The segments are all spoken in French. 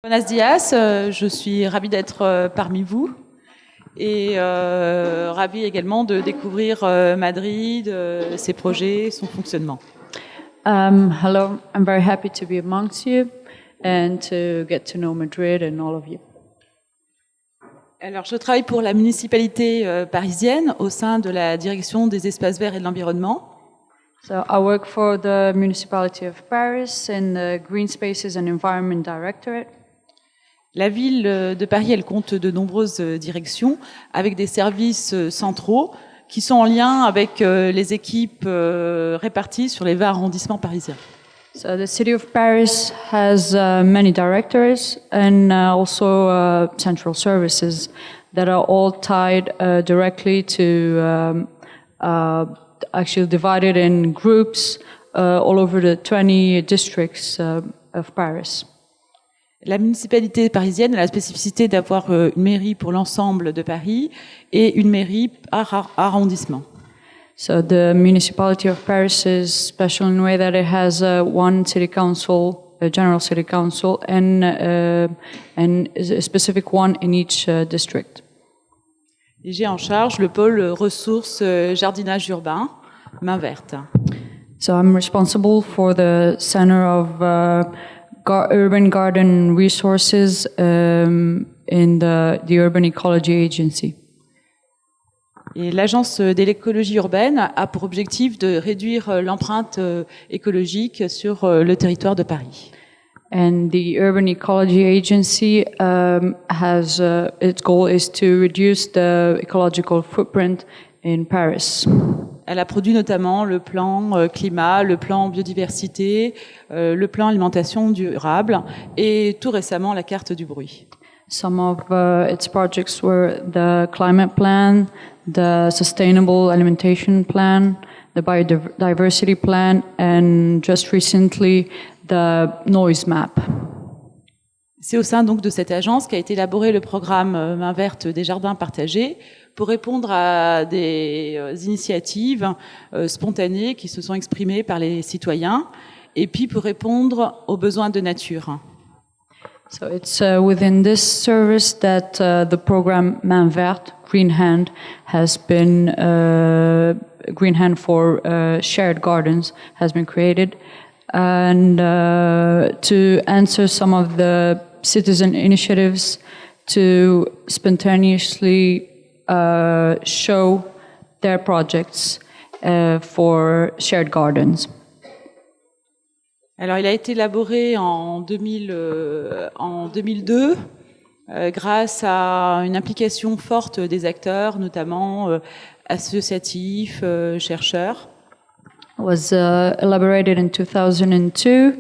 Buenos dias, je suis ravie d'être parmi vous et ravie également de découvrir Madrid, ses projets, son fonctionnement. Hello, I'm very happy to be amongst you and to get to know Madrid and all of you. Alors, je travaille pour la municipalité parisienne au sein de la direction des espaces verts et de l'environnement. So I work for the municipality of Paris in the Green Spaces and Environment Directorate. La ville de Paris, elle compte de nombreuses directions avec des services centraux qui sont en lien avec les équipes réparties sur les 20 arrondissements parisiens. So the city of Paris has many directorates and also central services that are all tied directly to actually divided in groups all over the 20 districts of Paris. La municipalité parisienne a la spécificité d'avoir une mairie pour l'ensemble de Paris et une mairie par arrondissement. So the municipality of Paris is special in a way that it has one city council, a general city council, and a specific one in each district. Et j'ai en charge le pôle ressources jardinage urbain, Main Verte. So I'm responsible for the center of urban garden resources in the Urban Ecology Agency. Et l'agence de l'écologie urbaine a pour objectif de réduire l'empreinte écologique sur le territoire de Paris. And the Urban Ecology Agency has its goal is to reduce the ecological footprint in Paris. Elle a produit notamment le plan climat, le plan biodiversité, le plan alimentation durable et tout récemment la carte du bruit. Some of its projects were the climate plan, the sustainable alimentation plan, the biodiversity plan, and just recently the noise map. C'est au sein donc de cette agence qu'a été élaboré le programme Main Verte des jardins partagés pour répondre à des initiatives spontanées qui se sont exprimées par les citoyens et puis pour répondre aux besoins de nature. So it's within this service that the program Main Verte, Green Hand, has been Green Hand for shared gardens has been created, and to answer some of the citizen initiatives to spontaneously show their projects for shared gardens. Alors, il a été élaboré en 2002 grâce à une implication forte des acteurs, notamment associatifs, chercheurs. It was elaborated in 2002,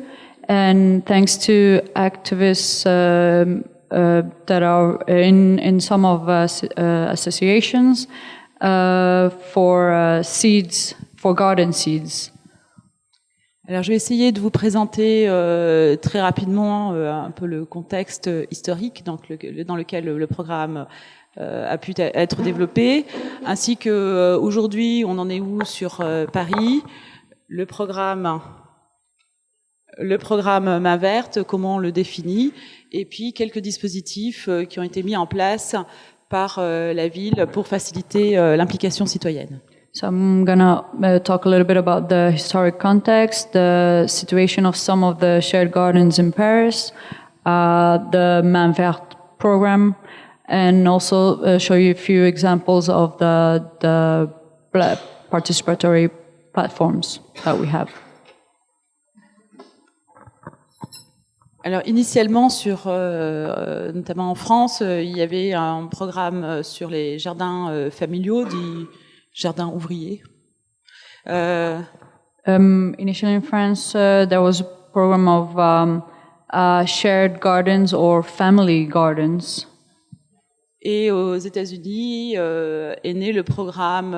and thanks to activists that are in some of associations for seeds, for garden seeds. Alors, je vais essayer de vous présenter très rapidement un peu le contexte historique dans lequel le programme a pu être développé, ainsi que aujourd'hui, on en est où sur Paris, le programme Main Verte, comment on le définit, et puis quelques dispositifs qui ont été mis en place par la ville pour faciliter l'implication citoyenne. So I'm gonna talk a little bit about the historic context, the situation of some of the shared gardens in Paris, the Main Verte program, and also show you a few examples of the participatory platforms that we have. Alors initialement, notamment en France, il y avait un programme sur les jardins familiaux, dits jardins ouvriers. Initially in France, there was a program of shared gardens or family gardens. Et aux États-Unis est né le programme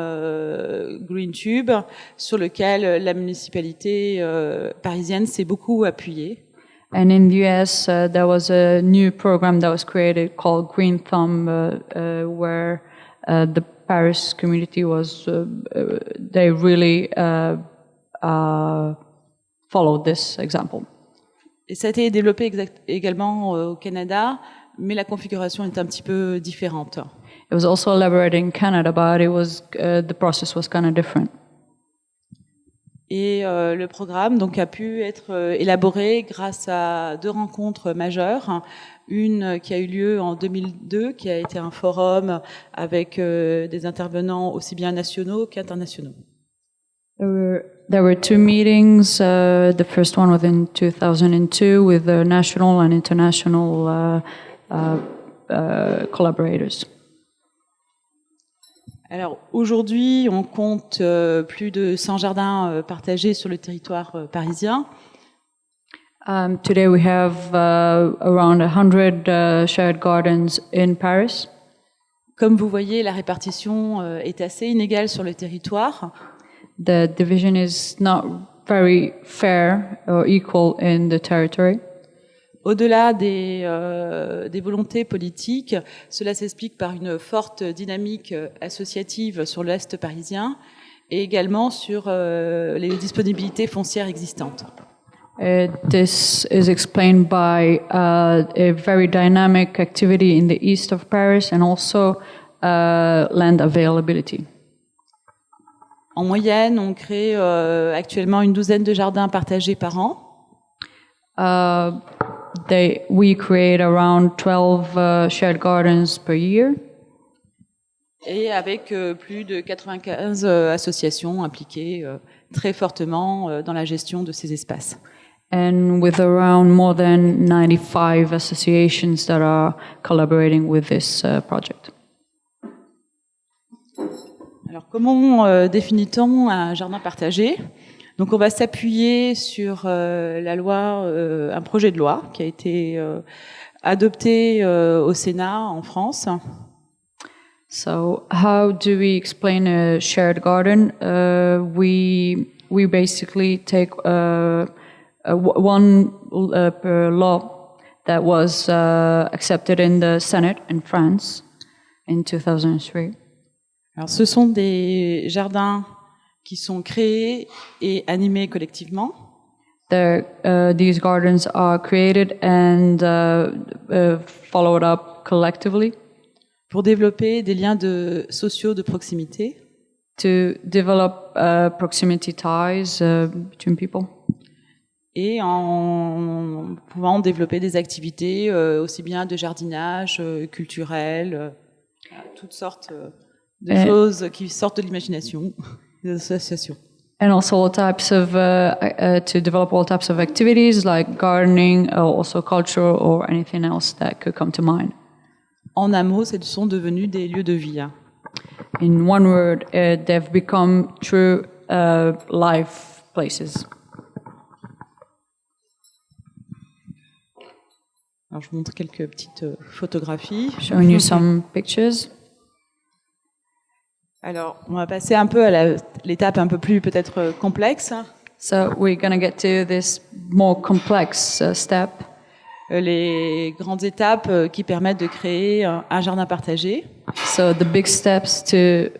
Green Tube, sur lequel la municipalité parisienne s'est beaucoup appuyée. And in the US, there was a new program that was created called Green Thumb, where the Paris community was, they really followed this example. Et ça a été développé également au Canada, mais la configuration est un petit peu différente. It was also elaborated in Canada, but the process was kind of different. Et le programme donc a pu être élaboré grâce à 2 rencontres majeures. Une qui a eu lieu en 2002, qui a été un forum avec des intervenants aussi bien nationaux qu'internationaux. There were 2 meetings. The first one was in 2002 with the national and international collaborators. Alors aujourd'hui, on compte plus de 100 jardins partagés sur le territoire parisien. Today we have around 100 shared gardens in Paris. Comme vous voyez, la répartition est assez inégale sur le territoire. The division is not very fair or equal in the territory. Au-delà des volontés politiques, cela s'explique par une forte dynamique associative sur l'Est parisien et également sur les disponibilités foncières existantes. This is explained by a very dynamic activity in the east of Paris and also land availability. En moyenne, on crée actuellement une douzaine de jardins partagés par an. We create around 12 shared gardens per year. Et avec plus de 95 associations impliquées très fortement dans la gestion de ces espaces. And with around more than 95 associations that are collaborating with this project. Alors, comment définit-on un jardin partagé ? Donc, on va s'appuyer sur la loi, un projet de loi qui a été adopté au Sénat en France. So, how do we explain a shared garden? We basically take one law that was accepted in the Senate in France in 2003. Alors, ce sont des jardins qui sont créés et animés collectivement. These gardens are created and followed up collectively. Pour développer des liens sociaux de proximité. To develop proximity ties between people. Et en pouvant développer des activités aussi bien de jardinage, culturel, toutes sortes de choses qui sortent de l'imagination des associations. And also all types of to develop all types of activities like gardening, also culture or anything else that could come to mind. En un mot, ce sont devenus des lieux de vie. In one word, they've become true life places. Alors, je vous montre quelques petites photographies. Showing you some pictures. Alors, on va passer un peu à l'étape un peu plus peut-être complexe. So we're going to get to this more complex step. Les grandes étapes qui permettent de créer un jardin partagé. So the big steps to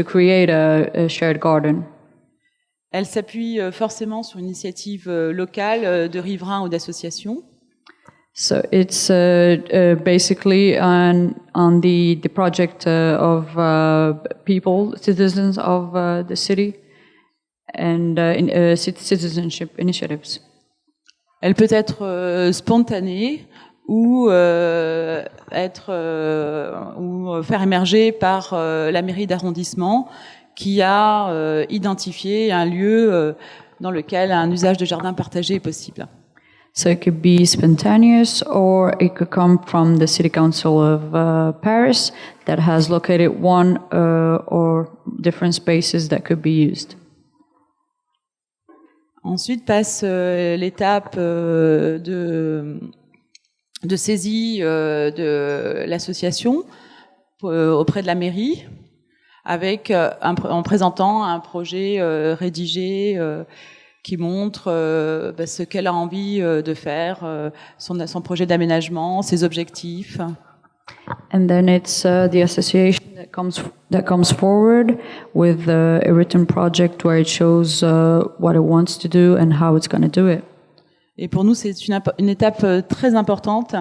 create a shared garden. Elle s'appuie forcément sur une initiative locale de riverains ou d'associations. So it's basically on the project of people, citizens of the city, and citizenship initiatives. Elle peut être spontanée ou ou faire émerger par la mairie d'arrondissement qui a identifié un lieu dans lequel un usage de jardin partagé est possible. So it could be spontaneous, or it could come from the City Council of Paris that has located one or different spaces that could be used. Ensuite passe l'étape de saisie de l'association auprès de la mairie, avec en présentant un projet rédigé qui montre ce qu'elle a envie de faire, son projet d'aménagement, ses objectifs. And then it's the association that comes forward with a written project where it shows what it wants to do and how it's going to do it. Et pour nous, c'est une étape très importante.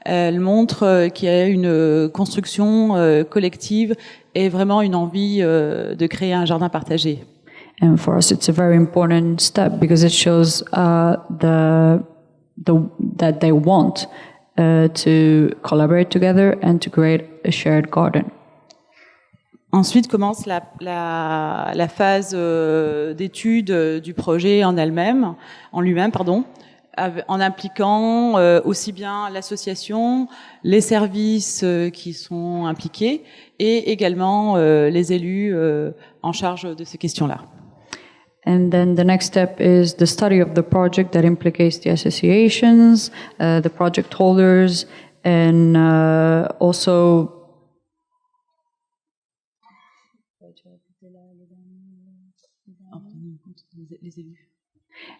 Elle montre qu'il y a une construction collective et vraiment une envie de créer un jardin partagé. And for us, it's a very important step because it shows that they want to collaborate together and to create a shared garden. Ensuite commence la phase d'étude du projet en lui-même, en impliquant aussi bien l'association, les services qui sont impliqués et également les élus en charge de ces questions-là. And then the next step is the study of the project that implicates the associations, the project holders, and also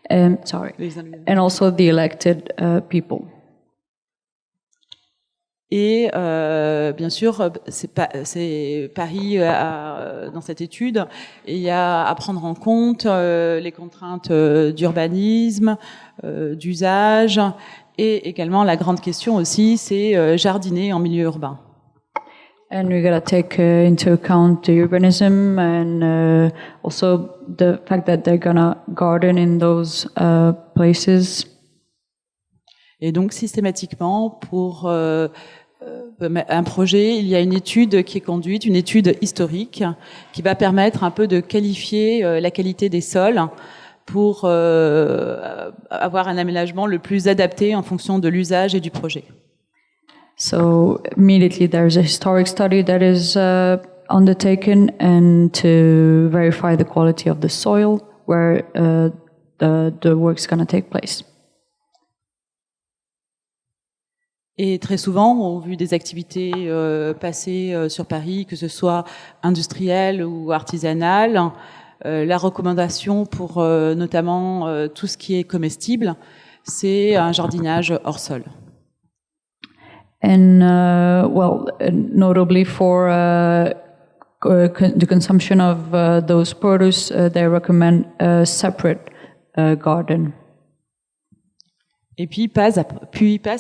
and also the elected people. Et bien sûr, c'est Paris dans cette étude, et il y a à prendre en compte les contraintes d'urbanisme, d'usage, et également la grande question aussi, c'est jardiner en milieu urbain. And we gotta take into account the urbanism and also the fact that they're gonna garden in those places. Et donc systématiquement, pour un projet, il y a une étude qui est conduite, une étude historique, qui va permettre un peu de qualifier la qualité des sols pour avoir un aménagement le plus adapté en fonction de l'usage et du projet. So immediately there's a historic study that is undertaken and to verify the quality of the soil where the work's going to take place. Et très souvent, on a vu des activités passer sur Paris, que ce soit industrielles ou artisanales. La recommandation pour notamment tout ce qui est comestible, c'est un jardinage hors sol. And notably for the consumption of those produce, they recommend a separate garden. Et puis passe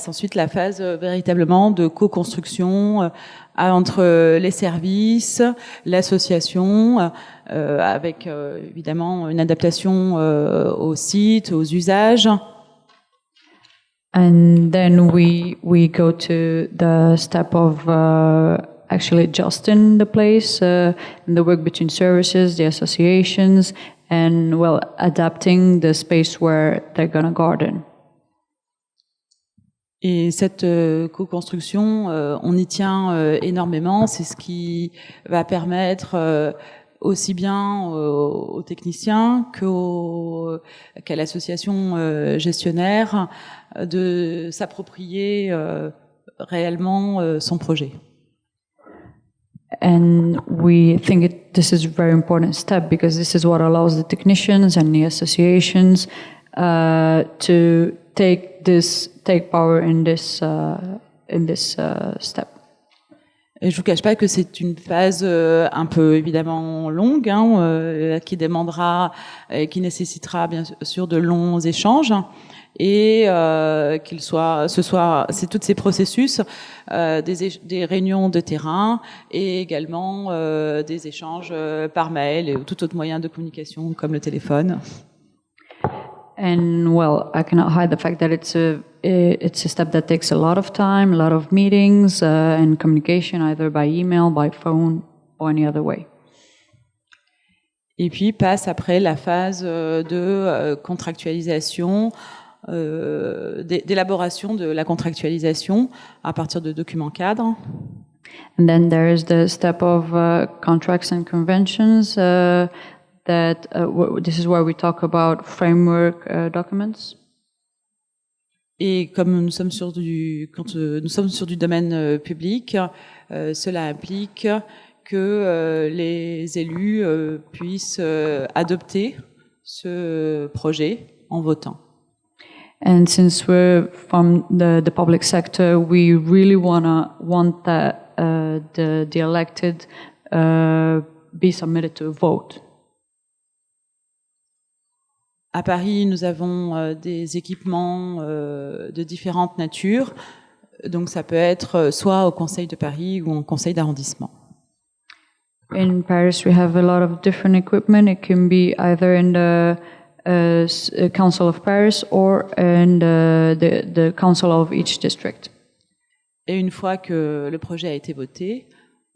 ensuite la phase véritablement de co-construction entre les services, l'association, avec évidemment une adaptation aux sites, aux usages. And then we go to the step of actually adjusting the place and the work between services, the associations, and adapting the space where they're gonna garden. Et cette co-construction, on y tient énormément. C'est ce qui va permettre aussi bien aux techniciens qu'à l'association gestionnaire de s'approprier réellement son projet. And we think this is a very important step because this is what allows the technicians and the associations to take power in this step. Et je vous cache pas que c'est une phase un peu évidemment longue, qui demandera et qui nécessitera bien sûr de longs échanges, et c'est tous ces processus, des réunions de terrain et également des échanges par mail et tout autre moyen de communication comme le téléphone. And I cannot hide the fact that it's a step that takes a lot of time, a lot of meetings and communication, either by email, by phone, or any other way. Et puis passe après la phase de contractualisation, d'élaboration de la contractualisation à partir de documents cadres. And then there is the step of contracts and conventions. This is where we talk about framework documents. Et comme nous sommes sur du domaine public, cela implique que les élus puissent adopter ce projet en votant. And since we're from the public sector, we really want that the elected be submitted to a vote. À Paris, nous avons des équipements de différentes natures. Donc ça peut être soit au Conseil de Paris ou au Conseil d'arrondissement. In Paris, we have a lot of different equipment. It can be either in the Council of Paris or in the Council of each district. Et une fois que le projet a été voté,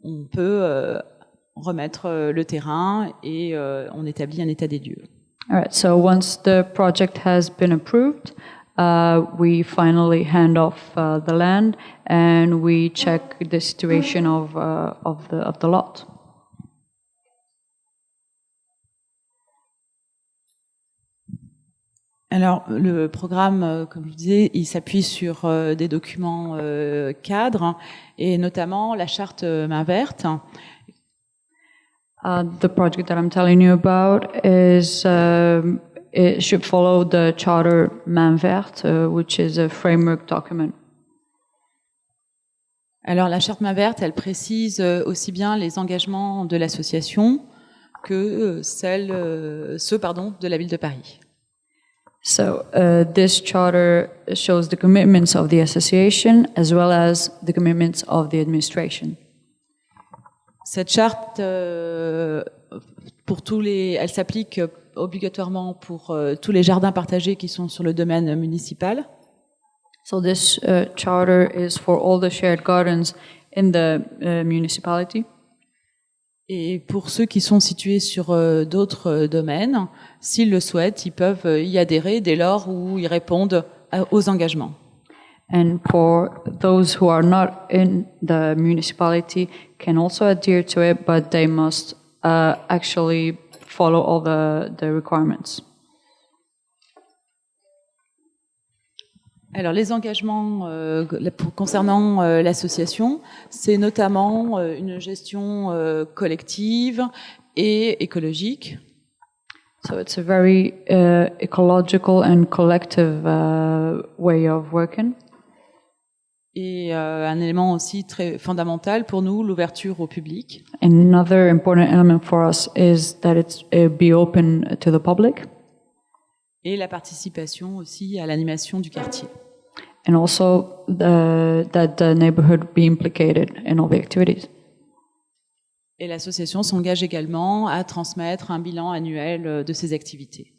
on peut remettre le terrain et on établit un état des lieux. All right. So once the project has been approved, we finally hand off the land and we check the situation of the lot. Alors, le programme, comme je vous disais, il s'appuie sur des documents cadres et notamment la charte main verte. The project that I'm telling you about is it should follow the Charter Main Verte, which is a framework document. Alors, la charte main verte, elle précise aussi bien les engagements de l'association que ceux de la ville de Paris. So this charter shows the commitments of the association as well as the commitments of the administration. Cette charte, elle s'applique obligatoirement pour tous les jardins partagés qui sont sur le domaine municipal. So this charter is for all the shared gardens in the municipality. Et pour ceux qui sont situés sur d'autres domaines, s'ils le souhaitent, ils peuvent y adhérer dès lors où ils répondent aux engagements. And for those who are not in the municipality can also adhere to it, but they must actually follow all the requirements. Alors les engagements concernant l'association, c'est notamment une gestion collective et écologique. So it's a very ecological and collective way of working. Et un élément aussi très fondamental pour nous, l'ouverture au public. Another important element for us is that it be open to the public. Et la participation aussi à l'animation du quartier. And also that the neighborhood be implicated in all the activities. Et l'association s'engage également à transmettre un bilan annuel de ses activités.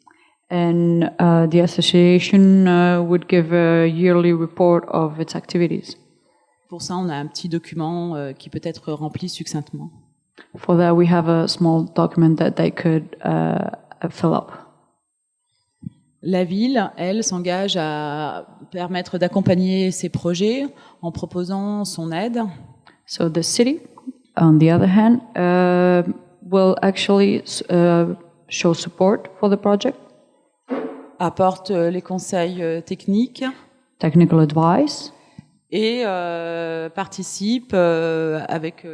And the association would give a yearly report of its activities. Pour ça, on a un petit document qui peut être rempli succinctement. For that, we have a small document that they could fill up. La ville, elle, s'engage à permettre d'accompagner ces projets en proposant son aide. So the city, on the other hand, will actually show support for the project. Apporte les conseils techniques. Technical advice. Et participe avec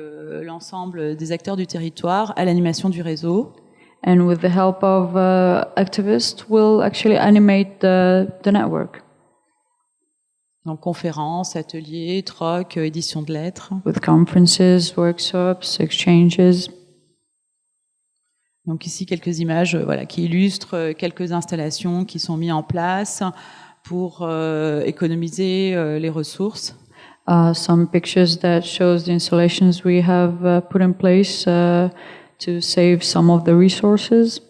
l'ensemble des acteurs du territoire à l'animation du réseau. And with the help of activists, will actually animate the network. Donc conférences, ateliers, trocs, éditions de lettres. With conferences, workshops, exchanges. Donc ici quelques images qui illustrent quelques installations qui sont mises en place pour économiser les ressources. Some pictures that shows the installations we have put in place to save some of the resources.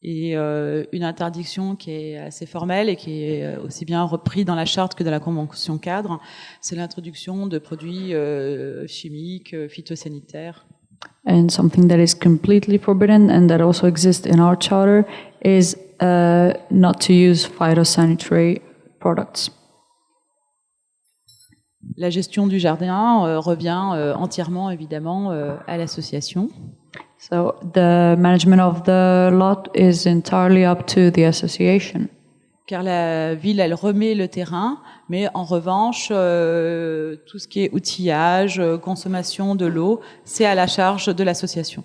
Et une interdiction qui est assez formelle et qui est aussi bien reprise dans la charte que dans la convention cadre, c'est l'introduction de produits chimiques, phytosanitaires. And something that is completely forbidden and that also exists in our charter is not to use phytosanitary products. La gestion du jardin revient entièrement, évidemment, à l'association. So the management of the lot is entirely up to the association. Car la ville, elle remet le terrain, mais en revanche, tout ce qui est outillage, consommation de l'eau, c'est à la charge de l'association.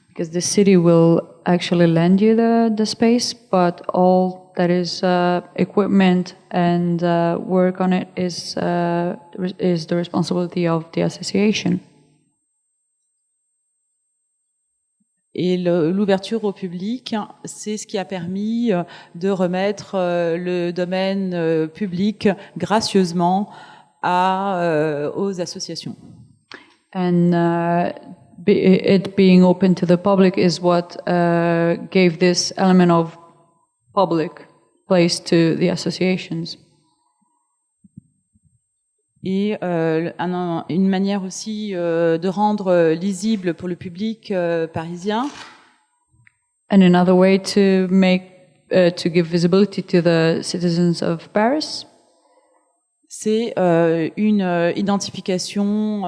Because the city will actually lend you the space, but all that is equipment and work on it is the responsibility of the association. Et l'ouverture au public, c'est ce qui a permis de remettre le domaine public gracieusement aux associations. And it being open to the public is what gave this element of public place to the associations. Et une manière aussi de rendre lisible pour le public parisien. And another way to to give visibility to the citizens of Paris. C'est une identification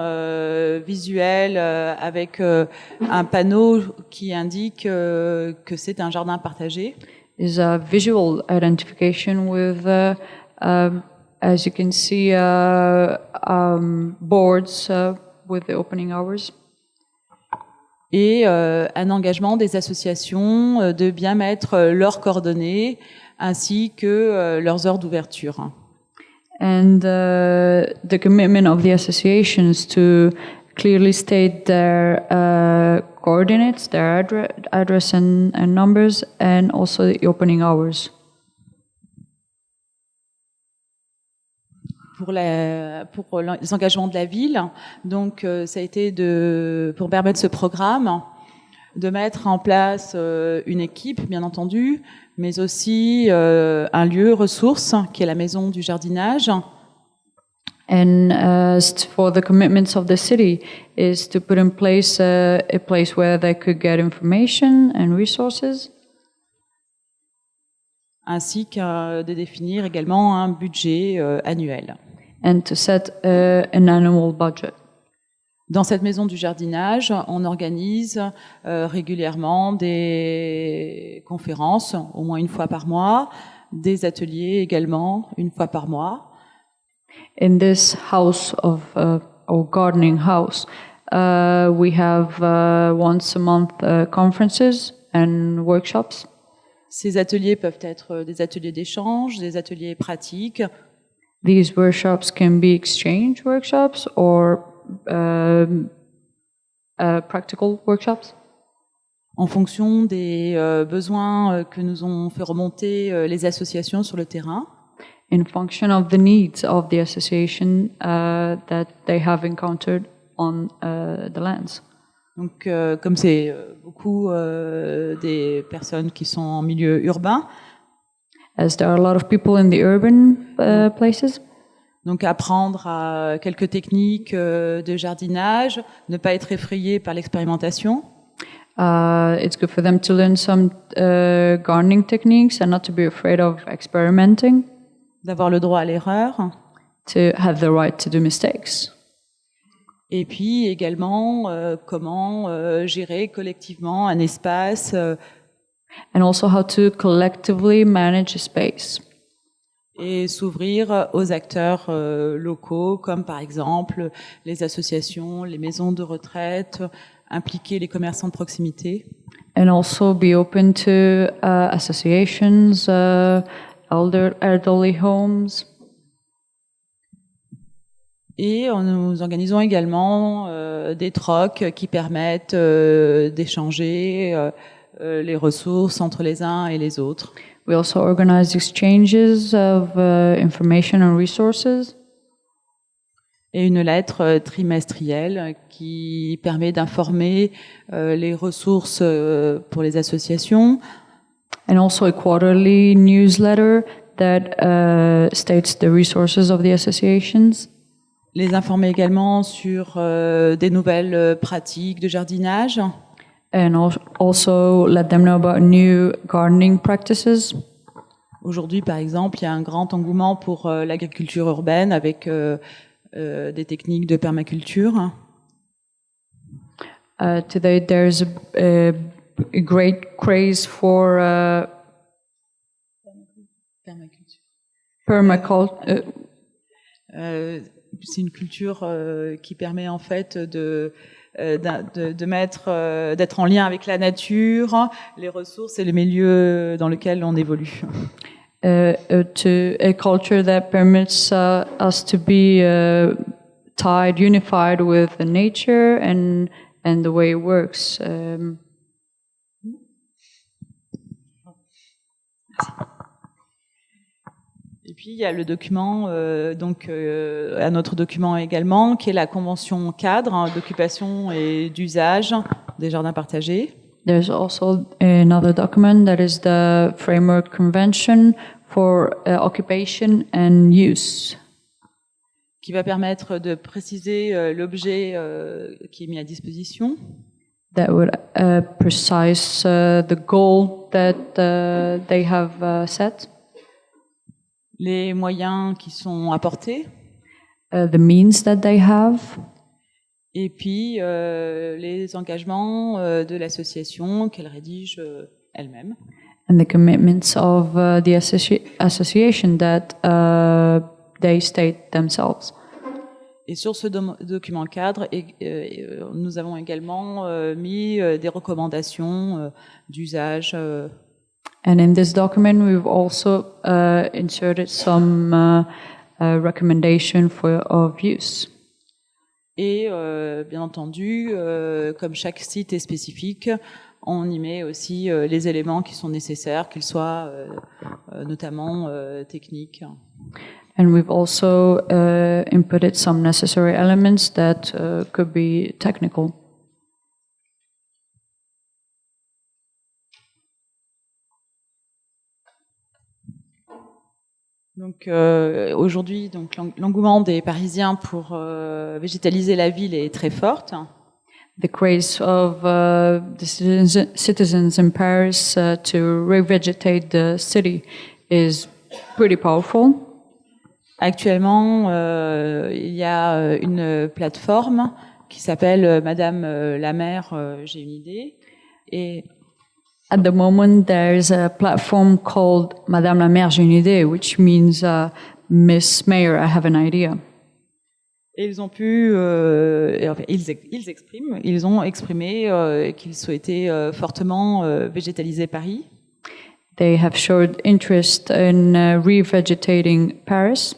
visuelle avec un panneau qui indique que c'est un jardin partagé. Is a visual identification with, as you can see, boards with the opening hours. Et un engagement des associations de bien mettre leurs coordonnées ainsi que leurs heures d'ouverture. And the commitment of the associations to clearly state their coordinates, their address and numbers, and also the opening hours. Pour les engagements de la ville, donc ça a été pour permettre ce programme de mettre en place une équipe, bien entendu, mais aussi un lieu ressource qui est la maison du jardinage. And for the commitments of the city is to put in place a place where they could get information and resources. Ainsi que de définir également un budget annuel. And to set an annual budget. Dans cette maison du jardinage, on organise régulièrement des conférences, au moins une fois par mois, des ateliers également, une fois par mois. In this house of or gardening house, we have once a month conferences and workshops. Ces ateliers peuvent être des ateliers d'échange, des ateliers pratiques. These workshops can be exchange workshops or practical workshops. En fonction des besoins que nous ont fait remonter les associations sur le terrain. In function of the needs of the association that they have encountered on the lands. Donc, comme c'est beaucoup des personnes qui sont en milieu urbain. As there are a lot of people in the urban places. Donc, apprendre à quelques techniques de jardinage, ne pas être effrayé par l'expérimentation. It's good for them to learn some gardening techniques and not to be afraid of experimenting. D'avoir le droit à l'erreur. To have the right to do mistakes. Et puis également comment gérer collectivement un espace. And also how to collectively manage a space. Et s'ouvrir aux acteurs locaux, comme par exemple les associations, les maisons de retraite, impliquer les commerçants de proximité. And also be open to associations, elderly homes. Et nous organisons également des trocs qui permettent d'échanger les ressources entre les uns et les autres. We also organize exchanges of information and resources. Et une lettre trimestrielle qui permet d'informer les ressources pour les associations. And also a quarterly newsletter that states the resources of the associations. Les informer également sur des nouvelles pratiques de jardinage. And also let them know about new gardening practices. Aujourd'hui, par exemple, il y a un grand engouement pour l'agriculture urbaine avec des techniques de permaculture. Today there's a great craze for permaculture. C'est une culture qui permet en fait d'être en lien avec la nature, les ressources et les milieux dans lesquels on évolue. To a culture that permits us to be unified with the nature and the way it works. Et puis il y a le document, un autre document également, qui est la convention cadre d'occupation et d'usage des jardins partagés. There's also another document that is the Framework Convention for Occupation and Use, qui va permettre de préciser l'objet qui est mis à disposition. that would precise the goal that they have set, Les moyens qui sont apportés, the means that they have, et puis les engagements de l'association qu'elle rédige elle-même. and the commitments of the association that they state themselves. Et sur ce document cadre, nous avons également mis des recommandations d'usage. And in this document, we've also inserted some recommendation of use. Et bien entendu, comme chaque site est spécifique, on y met aussi les éléments qui sont nécessaires, qu'ils soient notamment techniques. And we've also inputted some necessary elements that could be technical. Donc aujourd'hui, donc l'engouement des Parisiens pour végétaliser la ville est très forte. The craze of the citizens in Paris to revegetate the city is pretty powerful. Actuellement, il y a une plateforme qui s'appelle Madame la maire, j'ai une idée. Et at the moment, there's a platform called Madame la maire, j'ai une idée, which means Miss Mayor, I have an idea. Et ils ont pu, ils ont exprimé qu'ils souhaitaient fortement végétaliser Paris. They have showed interest in revegetating Paris.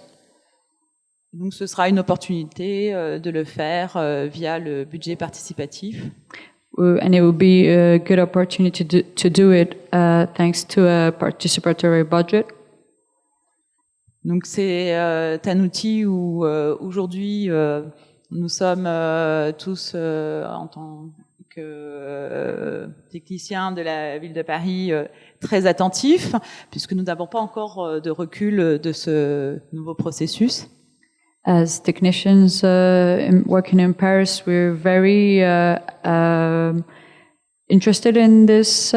Donc ce sera une opportunité de le faire via le budget participatif. And it will be a good opportunity to do it thanks to a participatory budget. Donc c'est un outil où aujourd'hui nous sommes tous en tant que techniciens de la ville de Paris très attentifs, puisque nous n'avons pas encore de recul de ce nouveau processus. As technicians working in Paris, we're very interested in this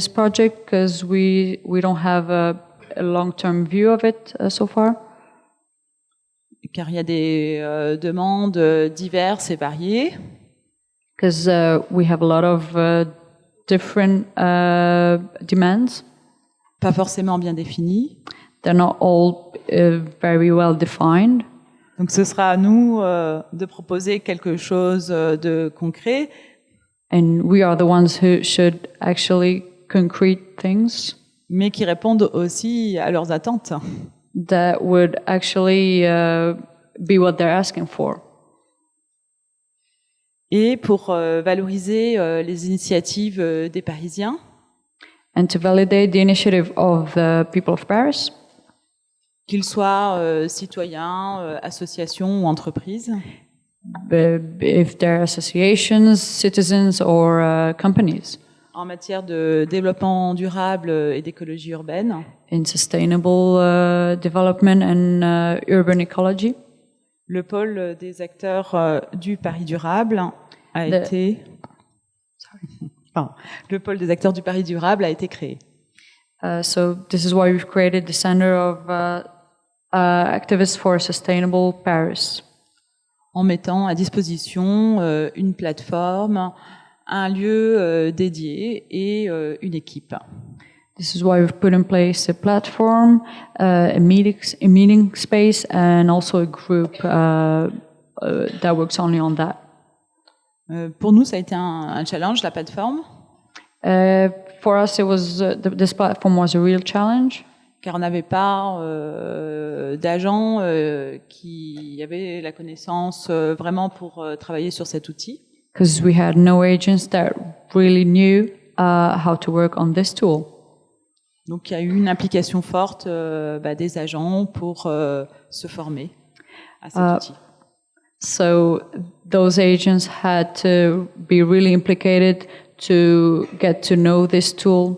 project because we don't have a long-term view of it so far. Car il y a des demandes diverses et variées. Because we have a lot of different demands. Pas forcément bien définies. They're not all very well defined. Donc ce sera à nous de proposer quelque chose de concret. And we are the ones who should actually concrete things. Mais qui répondent aussi à leurs attentes. That would actually be what they're asking for. Et pour valoriser les initiatives des Parisiens. And to validate the initiative of the people of Paris. Qu'ils soient citoyens, associations ou entreprises. If they're associations, citizens or companies. En matière de développement durable et d'écologie urbaine. In sustainable development and urban ecology. Le pôle des acteurs du Paris durable a été... Pardon. Le pôle des acteurs du Paris durable a été créé. So this is why we've created the Center of Activists for a Sustainable Paris. En mettant à disposition une plateforme, un lieu dédié et une équipe. This is why we've put in place a platform, a meeting space, and also a group that works only on that. Pour nous, ça a été un challenge, la plateforme. For us, it was this platform was a real challenge. Car on n'avait pas d'agents qui avaient la connaissance vraiment pour travailler sur cet outil. Because we had no agents that really knew how to work on this tool. Donc il y a eu une implication forte des agents pour se former à cet outil. So those agents had to be really implicated to get to know this tool.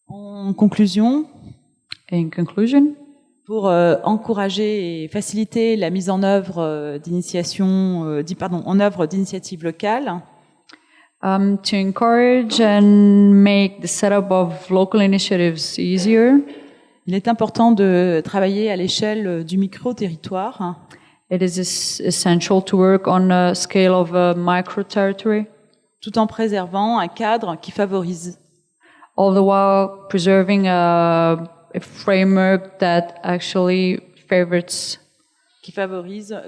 En conclusion, In conclusion, pour encourager et faciliter la mise en œuvre d'initiatives locales, to encourage and make the setup of local initiatives easier, il est important de travailler à l'échelle du micro-territoire. It is essential to work on a scale of a micro-territory, tout en préservant un cadre qui favorise all the while preserving a framework that actually favorise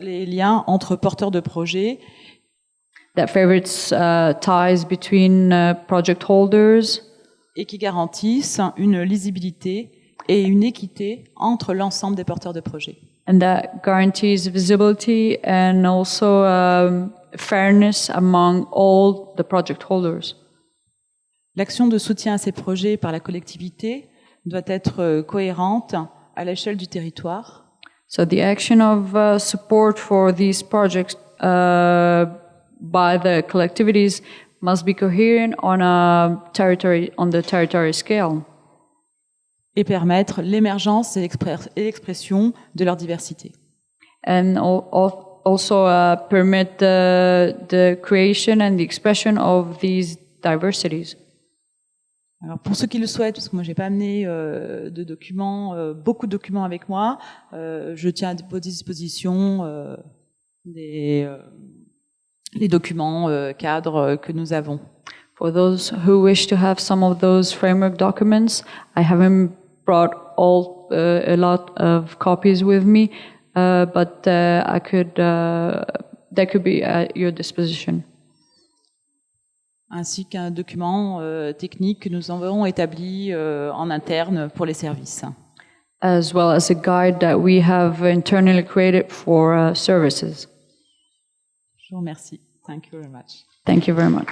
les liens entre porteurs de projets, that favorites ties between project holders, et qui garantissent une lisibilité et une équité entre l'ensemble des porteurs de projets. And that guarantees visibility and also fairness among all the project holders. L'action de soutien à ces projets par la collectivité doit être cohérente à l'échelle du territoire. So the action of support for these projects by the collectivities must be coherent on the territory scale. Et permettre l'émergence et l'expression de leur diversité. And also permit the creation and the expression of these diversities. Alors pour ceux qui le souhaitent, parce que moi j'ai pas amené beaucoup de documents avec moi, je tiens à vos dispositions les documents cadres que nous avons. For those who wish to have some of those framework documents, I haven't brought a lot of copies with me, but they could be at your disposition. Ainsi qu'un document technique que nous avons établi en interne pour les services. As well as a guide that we have internally created for services. Je vous remercie. Thank you very much. Thank you very much.